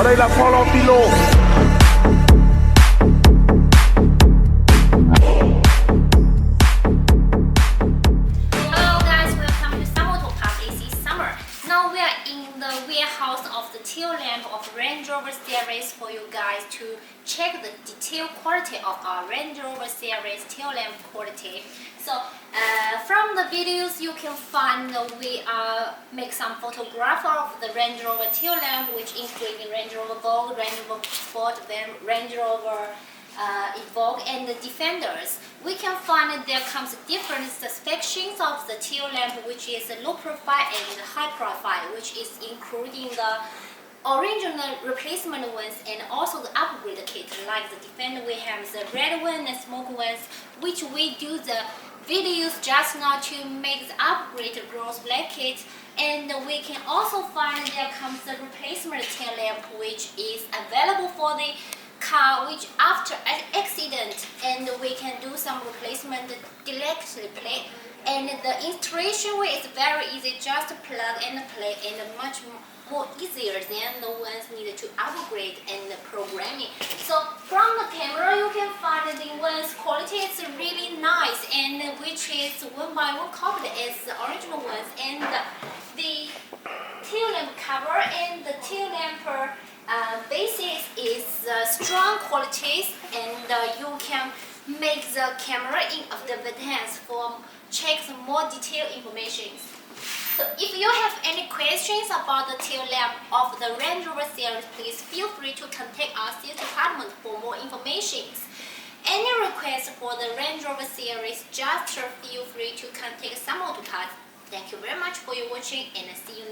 Alright, now follow below. Hello guys, welcome to Summer to Park AC Summer. Now we are in the warehouse of the tail lamp of Range Rover series for you guys to check the detail quality of our Range Rover series tail lamp quality. So from the videos you can find we make some photograph of the Range Rover tail lamp, which including Range Rover Gold, Range Rover Sport, then Range Rover Evoque and the Defenders. We can find that there comes different sections of the tail lamp, which is low profile and high profile, which is including the original replacement ones and also the upgrade kit. Like the Defender, we have the red one and smoke ones, which we do the videos just now to make the upgrade rose black kit. And we can also find there comes the replacement tail lamp, which is available for the car which after an accident, and we can do some replacement directly. And the installation way is very easy, just plug and play, and much more easier than the ones needed to upgrade and programming. So from the camera you can find the one's quality is really nice, and which is one by one copied as the original ones. And the tail lamp cover and the tail lamp basis is strong qualities, and you can make the camera in the hands for check some more detailed information. So if you have any questions about the tail lamp of the Range Rover series, please feel free to contact our sales department for more information. Any request for the Range Rover series, just feel free to contact someone to us. Thank you very much for your watching, and see you next time.